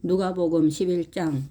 누가복음 11장.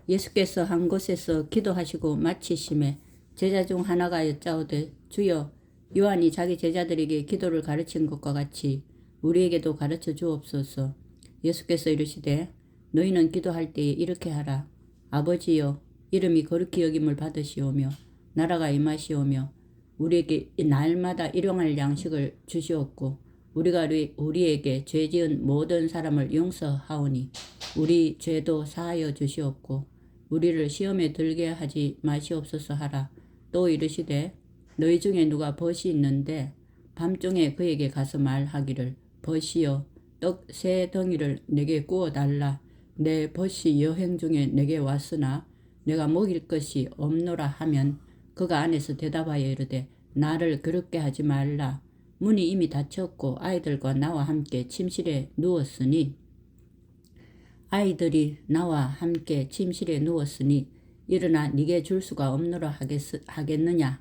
예수께서 한 곳에서 기도하시고 마치심에 제자 중 하나가 여짜오되 주여, 요한이 자기 제자들에게 기도를 가르친 것과 같이 우리에게도 가르쳐 주옵소서. 예수께서 이르시되 너희는 기도할 때에 이렇게 하라. 아버지여, 이름이 거룩히 여김을 받으시오며 나라가 임하시오며 우리에게 날마다 일용할 양식을 주시옵고 우리가 우리에게 죄 지은 모든 사람을 용서하오니 우리 죄도 사하여 주시옵고 우리를 시험에 들게 하지 마시옵소서 하라. 또 이르시되 너희 중에 누가 벗이 있는데 밤중에 그에게 가서 말하기를 벗이여, 떡 3덩이를 내게 구워 달라. 내 벗이 여행 중에 내게 왔으나 내가 먹일 것이 없노라 하면 그가 안에서 대답하여 이르되 나를 그렇게 하지 말라. 문이 이미 닫혔고 아이들과 나와 함께 침실에 누웠으니 일어나 네게 줄 수가 없노라 하겠느냐.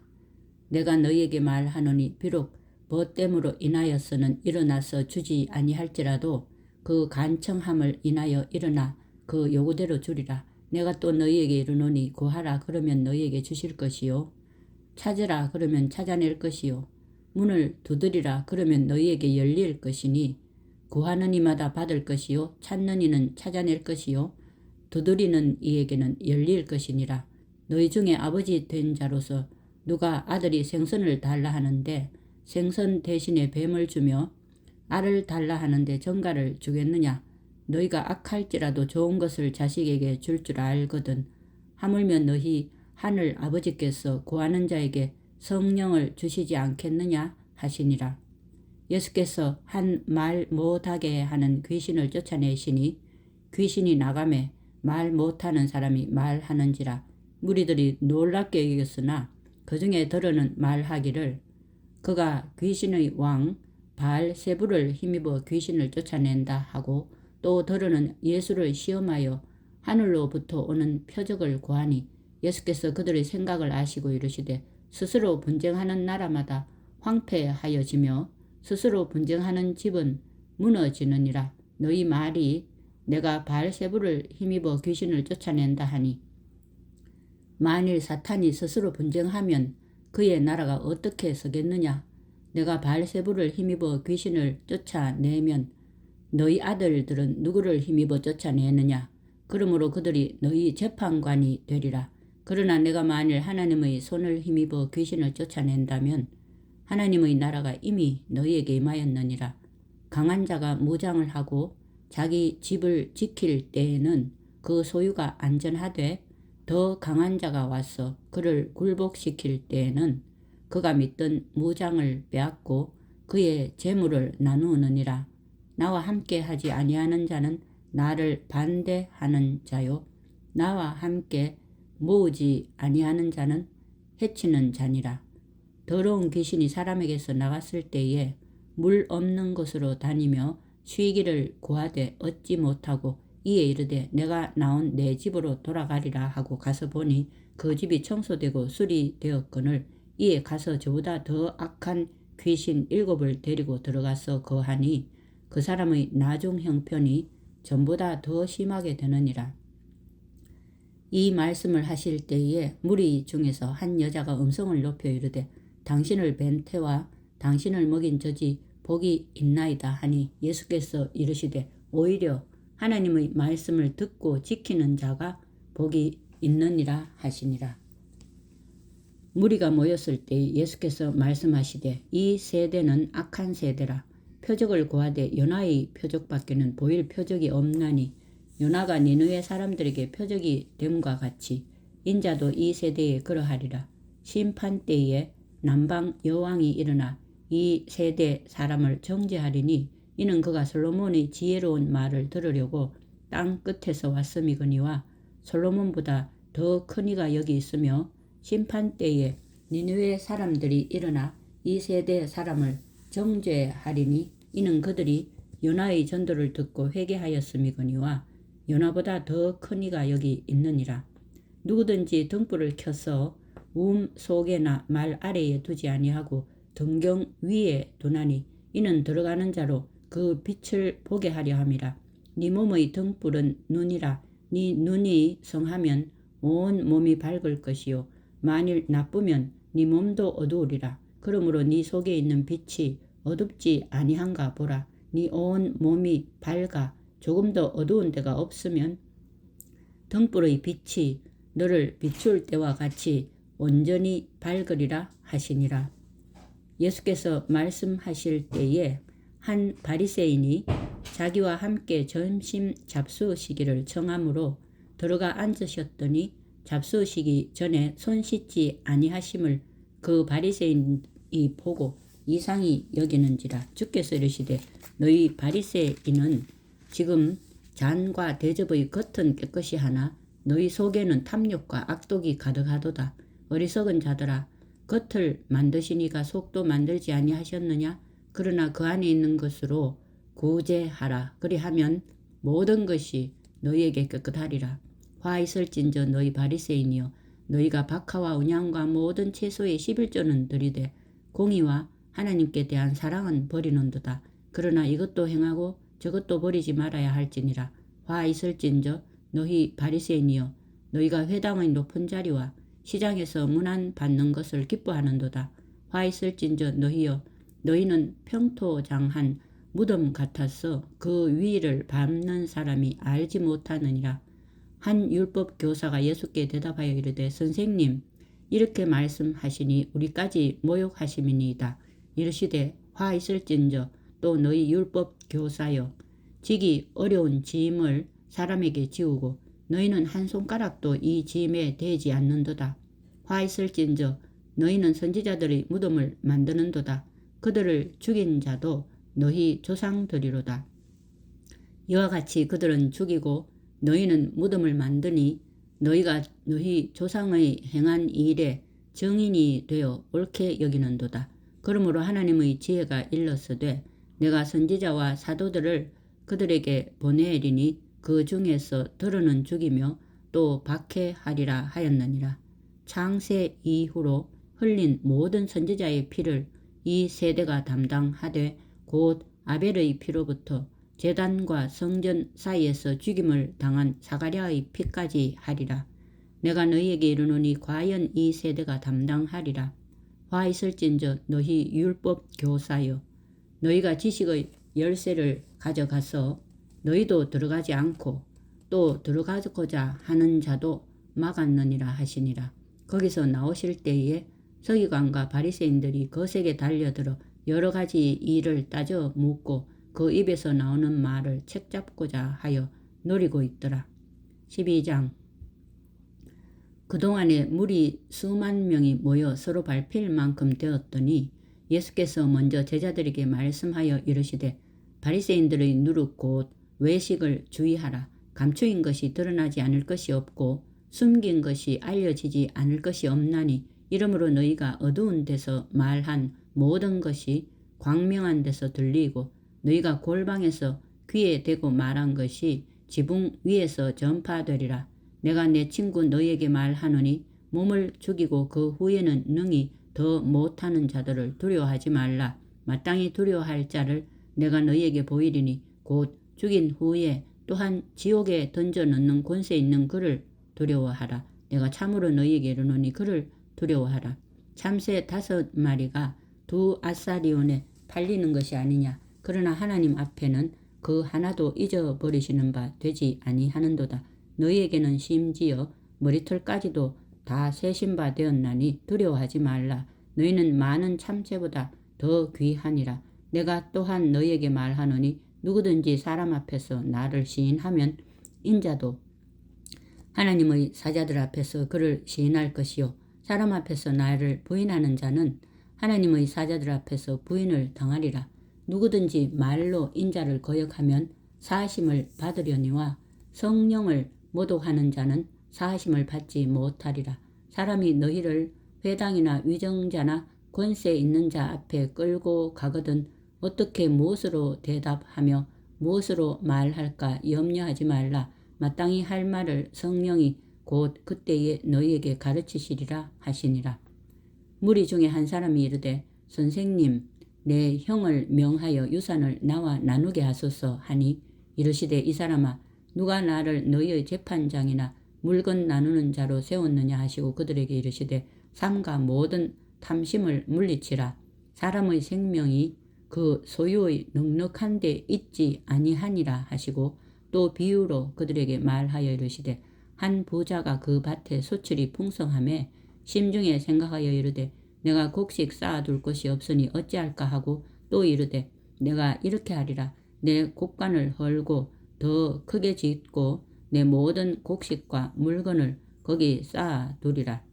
내가 너희에게 말하노니 비록 벗됨으로 인하여서는 일어나서 주지 아니할지라도 그 간청함을 인하여 일어나 그 요구대로 주리라. 내가 또 너희에게 이르노니 구하라 그러면 너희에게 주실 것이요, 찾으라 그러면 찾아낼 것이요, 문을 두드리라 그러면 너희에게 열릴 것이니 구하는 이마다 받을 것이요, 찾는 이는 찾아낼 것이요, 두드리는 이에게는 열릴 것이니라. 너희 중에 아버지 된 자로서 누가 아들이 생선을 달라 하는데 생선 대신에 뱀을 주며 알을 달라 하는데 정갈을 주겠느냐. 너희가 악할지라도 좋은 것을 자식에게 줄 줄 알거든. 하물며 너희 하늘 아버지께서 구하는 자에게 성령을 주시지 않겠느냐 하시니라. 예수께서 한 말 못하게 하는 귀신을 쫓아내시니 귀신이 나가매 말 못하는 사람이 말하는지라. 무리들이 놀랍게 여겼으나 그 중에 더러는 말하기를 그가 귀신의 왕 바알세불을 힘입어 귀신을 쫓아낸다 하고, 또 더러는 예수를 시험하여 하늘로부터 오는 표적을 구하니 예수께서 그들의 생각을 아시고 이르시되 스스로 분쟁하는 나라마다 황폐하여지며 스스로 분쟁하는 집은 무너지느니라. 너희 말이 내가 바알세불을 힘입어 귀신을 쫓아낸다 하니 만일 사탄이 스스로 분쟁하면 그의 나라가 어떻게 서겠느냐. 내가 바알세불을 힘입어 귀신을 쫓아내면 너희 아들들은 누구를 힘입어 쫓아내느냐. 그러므로 그들이 너희 재판관이 되리라. 그러나 내가 만일 하나님의 손을 힘입어 귀신을 쫓아낸다면 하나님의 나라가 이미 너희에게 임하였느니라. 강한 자가 무장을 하고 자기 집을 지킬 때에는 그 소유가 안전하되 더 강한 자가 와서 그를 굴복시킬 때에는 그가 믿던 무장을 빼앗고 그의 재물을 나누느니라. 나와 함께 하지 아니하는 자는 나를 반대하는 자요, 나와 함께 모으지 아니하는 자는 해치는 자니라. 더러운 귀신이 사람에게서 나갔을 때에 물 없는 곳으로 다니며 쉬기를 구하되 얻지 못하고 이에 이르되 내가 나온 내 집으로 돌아가리라 하고 가서 보니 그 집이 청소되고 수리되었거늘 이에 가서 저보다 더 악한 귀신 7을 데리고 들어가서 거하니 그 사람의 나중 형편이 전보다 더 심하게 되느니라. 이 말씀을 하실 때에 무리 중에서 한 여자가 음성을 높여 이르되 당신을 뵌 태와 당신을 먹인 저지 복이 있나이다 하니 예수께서 이르시되 오히려 하나님의 말씀을 듣고 지키는 자가 복이 있느니라 하시니라. 무리가 모였을 때 예수께서 말씀하시되 이 세대는 악한 세대라. 표적을 구하되 요나의 표적밖에는 보일 표적이 없나니 요나가 니느웨 사람들에게 표적이 됨과 같이 인자도 이 세대에 그러하리라. 심판 때에 남방 여왕이 일어나 이 세대 사람을 정죄하리니 이는 그가 솔로몬의 지혜로운 말을 들으려고 땅 끝에서 왔음이거니와 솔로몬보다 더 큰 이가 여기 있으며 심판 때에 니느웨 사람들이 일어나 이 세대 사람을 정죄하리니 이는 그들이 요나의 전도를 듣고 회개하였음이거니와 요나보다 더 큰 이가 여기 있느니라. 누구든지 등불을 켜서 속에나 말 아래에 두지 아니하고 등경 위에 두나니 이는 들어가는 자로 그 빛을 보게 하려 함이라. 네 몸의 등불은 눈이라. 네 눈이 성하면 온 몸이 밝을 것이요 만일 나쁘면 네 몸도 어두우리라. 그러므로 네 속에 있는 빛이 어둡지 아니한가 보라. 네 온 몸이 밝아 조금도 어두운 데가 없으면 등불의 빛이 너를 비출 때와 같이 온전히 밝으리라 하시니라. 예수께서 말씀하실 때에 한 바리새인이 자기와 함께 점심 잡수시기를 청함으로 들어가 앉으셨더니 잡수시기 전에 손 씻지 아니하심을 그 바리새인이 보고 이상히 여기는지라. 주께서 이르시되 너희 바리새인은 지금 잔과 대접의 겉은 깨끗이 하나 너희 속에는 탐욕과 악독이 가득하도다. 어리석은 자들아, 겉을 만드시니가 속도 만들지 아니하셨느냐? 그러나 그 안에 있는 것으로 구제하라. 그리하면 모든 것이 너희에게 깨끗하리라. 화 있을진저 너희 바리새인이여, 너희가 박하와 운양과 모든 채소의 11조는 들이되 공의와 하나님께 대한 사랑은 버리는도다. 그러나 이것도 행하고 저것도 버리지 말아야 할지니라. 화 있을진저 너희 바리새인이여, 너희가 회당의 높은 자리와 시장에서 문안 받는 것을 기뻐하는도다. 화 있을진저 너희여, 너희는 평토장한 무덤 같아서 그 위를 밟는 사람이 알지 못하느니라. 한 율법 교사가 예수께 대답하여 이르되 선생님, 이렇게 말씀하시니 우리까지 모욕하심이니이다. 이르시되 화 있을진저 또 너희 율법 교사여, 지기 어려운 짐을 사람에게 지우고 너희는 한 손가락도 이 짐에 대지 않는도다. 화 있을진저 너희는 선지자들의 무덤을 만드는도다. 그들을 죽인 자도 너희 조상들이로다. 이와 같이 그들은 죽이고 너희는 무덤을 만드니 너희가 너희 조상의 행한 일에 증인이 되어 옳게 여기는도다. 그러므로 하나님의 지혜가 일렀으되 내가 선지자와 사도들을 그들에게 보내리니 그 중에서 더러는 죽이며 또 박해하리라 하였느니라. 창세 이후로 흘린 모든 선지자의 피를 이 세대가 담당하되 곧 아벨의 피로부터 제단과 성전 사이에서 죽임을 당한 사가랴의 피까지 하리라. 내가 너희에게 이르노니 과연 이 세대가 담당하리라. 화 있을진저 너희 율법 교사여, 너희가 지식의 열쇠를 가져가서 너희도 들어가지 않고 또 들어가고자 하는 자도 막았느니라 하시니라. 거기서 나오실 때에 서기관과 바리새인들이 거세게 달려들어 여러 가지 일을 따져 묻고 그 입에서 나오는 말을 책잡고자 하여 노리고 있더라. 12장. 그동안에 무리 수만 명이 모여 서로 밟힐 만큼 되었더니 예수께서 먼저 제자들에게 말씀하여 이르시되 바리새인들의 누룩 곧 외식을 주의하라. 감추인 것이 드러나지 않을 것이 없고 숨긴 것이 알려지지 않을 것이 없나니 이러므로 너희가 어두운 데서 말한 모든 것이 광명한 데서 들리고 너희가 골방에서 귀에 대고 말한 것이 지붕 위에서 전파되리라. 내가 내 친구 너희에게 말하노니 몸을 죽이고 그 후에는 능히 더 못하는 자들을 두려워하지 말라. 마땅히 두려워할 자를 내가 너희에게 보이리니 곧 죽인 후에 또한 지옥에 던져 넣는 권세 있는 그를 두려워하라. 내가 참으로 너희에게 이르노니 그를 두려워하라. 참새 5마리가 2아사리온에 팔리는 것이 아니냐. 그러나 하나님 앞에는 그 하나도 잊어버리시는 바 되지 아니하는도다. 너희에게는 심지어 머리털까지도 다 세신 바 되었나니 두려워하지 말라. 너희는 많은 참새보다 더 귀하니라. 내가 또한 너희에게 말하노니 누구든지 사람 앞에서 나를 시인하면 인자도 하나님의 사자들 앞에서 그를 시인할 것이요 사람 앞에서 나를 부인하는 자는 하나님의 사자들 앞에서 부인을 당하리라. 누구든지 말로 인자를 거역하면 사하심을 받으려니와 성령을 모독하는 자는 사하심을 받지 못하리라. 사람이 너희를 회당이나 위정자나 권세 있는 자 앞에 끌고 가거든 어떻게 무엇으로 대답하며 무엇으로 말할까 염려하지 말라. 마땅히 할 말을 성령이 곧 그때에 너희에게 가르치시리라 하시니라. 무리 중에 한 사람이 이르되 선생님, 내 형을 명하여 유산을 나와 나누게 하소서 하니 이르시되 이 사람아 누가 나를 너희의 재판장이나 물건 나누는 자로 세웠느냐 하시고 그들에게 이르시되 삼가 모든 탐심을 물리치라. 사람의 생명이 그 소유의 넉넉한 데 있지 아니하니라 하시고 또 비유로 그들에게 말하여 이르시되 한 부자가 그 밭에 소출이 풍성하매 심중에 생각하여 이르되 내가 곡식 쌓아둘 것이 없으니 어찌할까 하고 또 이르되 내가 이렇게 하리라. 내 곡간을 헐고 더 크게 짓고 내 모든 곡식과 물건을 거기 쌓아두리라.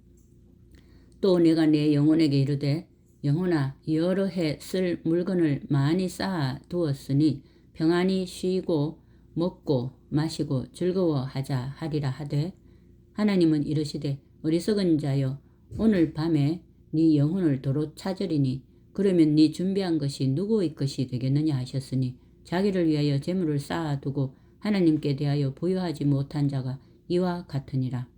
또 내가 내 영혼에게 이르되 영혼아 여러 해 쓸 물건을 많이 쌓아 두었으니 평안히 쉬고 먹고 마시고 즐거워하자 하리라 하되 하나님은 이르시되 어리석은 자여 오늘 밤에 네 영혼을 도로 찾으리니 그러면 네 준비한 것이 누구의 것이 되겠느냐 하셨으니 자기를 위하여 재물을 쌓아두고 하나님께 대하여 부여하지 못한 자가 이와 같으니라.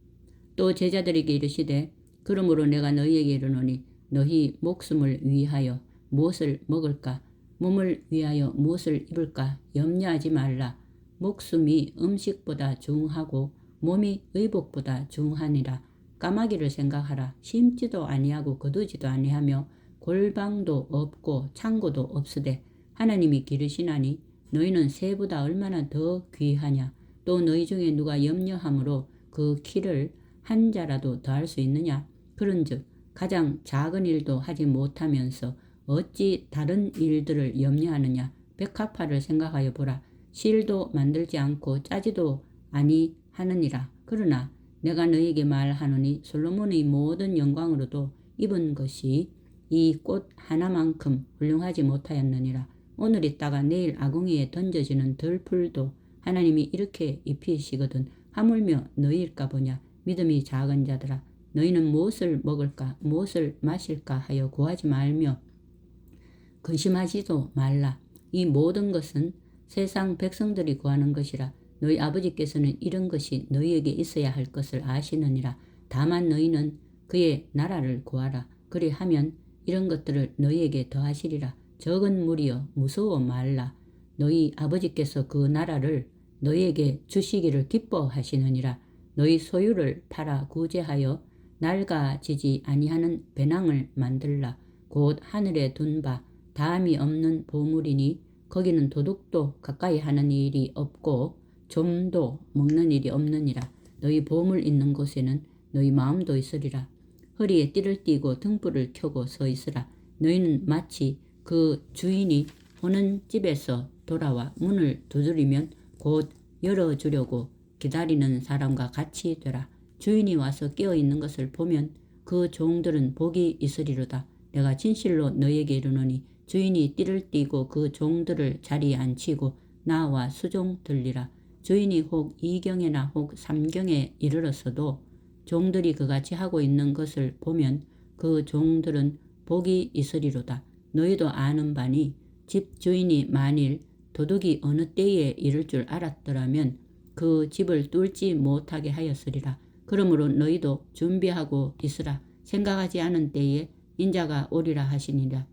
또 제자들에게 이르시되 그러므로 내가 너희에게 이르노니 너희 목숨을 위하여 무엇을 먹을까 몸을 위하여 무엇을 입을까 염려하지 말라. 목숨이 음식보다 중하고 몸이 의복보다 중하니라. 까마귀를 생각하라. 심지도 아니하고 거두지도 아니하며 골방도 없고 창고도 없으되 하나님이 기르시나니 너희는 새보다 얼마나 더 귀하냐. 또 너희 중에 누가 염려함으로 그 키를 한 자라도 더할 수 있느냐. 그런즉 가장 작은 일도 하지 못하면서 어찌 다른 일들을 염려하느냐. 백합화를 생각하여 보라. 실도 만들지 않고 짜지도 아니하느니라. 그러나 내가 너희에게 말하노니 솔로몬의 모든 영광으로도 입은 것이 이 꽃 하나만큼 훌륭하지 못하였느니라. 오늘 있다가 내일 아궁이에 던져지는 들풀도 하나님이 이렇게 입히시거든 하물며 너희일까 보냐. 믿음이 작은 자들아 너희는 무엇을 먹을까 무엇을 마실까 하여 구하지 말며 근심하지도 말라. 이 모든 것은 세상 백성들이 구하는 것이라. 너희 아버지께서는 이런 것이 너희에게 있어야 할 것을 아시느니라. 다만 너희는 그의 나라를 구하라. 그리하면 이런 것들을 너희에게 더하시리라. 적은 무리여 무서워 말라. 너희 아버지께서 그 나라를 너희에게 주시기를 기뻐하시느니라. 너희 소유를 팔아 구제하여 낡아지지 아니하는 배낭을 만들라. 곧 하늘에 둔 바 다함이 없는 보물이니 거기는 도둑도 가까이 하는 일이 없고 좀도 먹는 일이 없느니라. 너희 보물 있는 곳에는 너희 마음도 있으리라. 허리에 띠를 띠고 등불을 켜고 서 있으라. 너희는 마치 그 주인이 오는 집에서 돌아와 문을 두드리면 곧 열어주려고 기다리는 사람과 같이 되라. 주인이 와서 깨어있는 것을 보면 그 종들은 복이 있으리로다. 내가 진실로 너희에게 이르노니 주인이 띠를 띠고 그 종들을 자리에 앉히고 나와 수종 들리라. 주인이 혹 2경에나 혹 3경에 이르렀어도 종들이 그같이 하고 있는 것을 보면 그 종들은 복이 있으리로다. 너희도 아는 바니 집 주인이 만일 도둑이 어느 때에 이를 줄 알았더라면 그 집을 뚫지 못하게 하였으리라. 그러므로 너희도 준비하고 있으라. 생각하지 않은 때에 인자가 오리라 하시니라.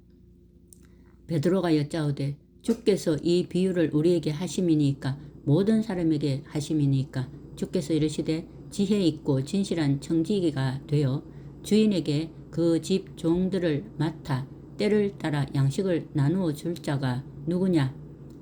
베드로가 여짜오되 주께서 이 비유를 우리에게 하심이니까 모든 사람에게 하심이니까 주께서 이르시되 지혜 있고 진실한 청지기가 되어 주인에게 그 집 종들을 맡아 때를 따라 양식을 나누어 줄 자가 누구냐.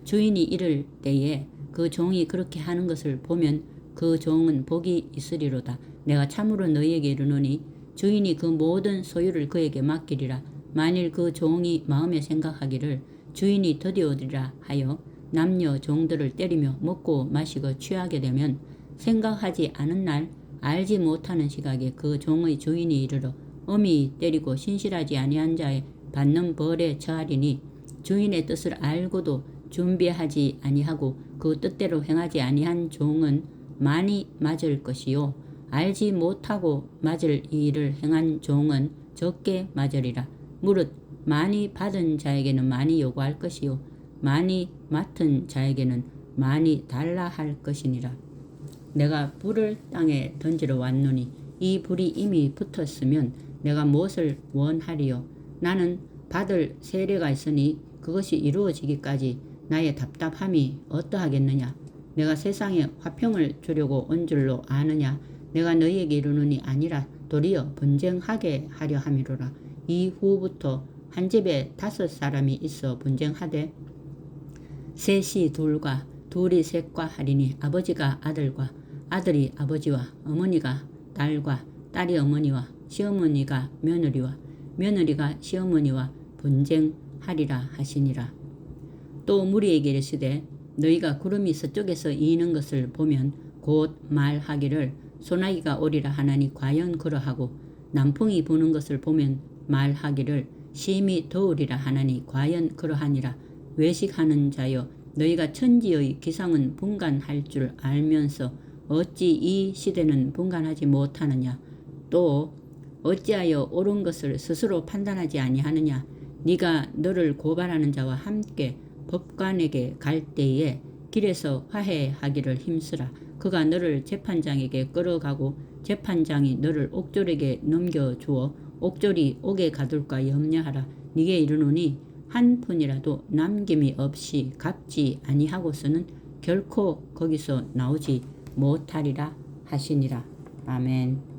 주인이 이를 때에 그 종이 그렇게 하는 것을 보면 그 종은 복이 있으리로다. 내가 참으로 너희에게 이르노니 주인이 그 모든 소유를 그에게 맡기리라. 만일 그 종이 마음에 생각하기를 주인이 더디오리라 하여 남녀 종들을 때리며 먹고 마시고 취하게 되면 생각하지 않은 날 알지 못하는 시각에 그 종의 주인이 이르러 엄히 때리고 신실하지 아니한 자의 받는 벌에 처하리니 주인의 뜻을 알고도 준비하지 아니하고 그 뜻대로 행하지 아니한 종은 많이 맞을 것이요 알지 못하고 맞을 일을 행한 종은 적게 맞으리라. 무릇 많이 받은 자에게는 많이 요구할 것이요 많이 맡은 자에게는 많이 달라 할 것이니라. 내가 불을 땅에 던지러 왔노니 이 불이 이미 붙었으면 내가 무엇을 원하리요. 나는 받을 세례가 있으니 그것이 이루어지기까지 나의 답답함이 어떠하겠느냐. 내가 세상에 화평을 주려고 온 줄로 아느냐. 내가 너희에게 이르노니 아니라 도리어 분쟁하게 하려 함이로라. 이후부터 한 집에 5사람이 있어 분쟁하되 셋이 둘과 둘이 셋과 하리니 아버지가 아들과 아들이 아버지와 어머니가 딸과 딸이 어머니와 시어머니가 며느리와 며느리가 시어머니와 분쟁하리라 하시니라. 또 무리에게 이르시되 너희가 구름이 서쪽에서 이는 것을 보면 곧 말하기를 소나기가 오리라 하나니 과연 그러하고 남풍이 부는 것을 보면 말하기를 심히 더우리라 하나니 과연 그러하니라. 외식하는 자여 너희가 천지의 기상은 분간할 줄 알면서 어찌 이 시대는 분간하지 못하느냐. 또 어찌하여 옳은 것을 스스로 판단하지 아니하느냐. 네가 너를 고발하는 자와 함께 법관에게 갈 때에 길에서 화해하기를 힘쓰라. 그가 너를 재판장에게 끌어가고 재판장이 너를 옥졸에게 넘겨주어 옥졸이 옥에 가둘까 염려하라. 네게 이르노니 한 푼이라도 남김이 없이 갚지 아니하고서는 결코 거기서 나오지 못하리라 하시니라. 아멘.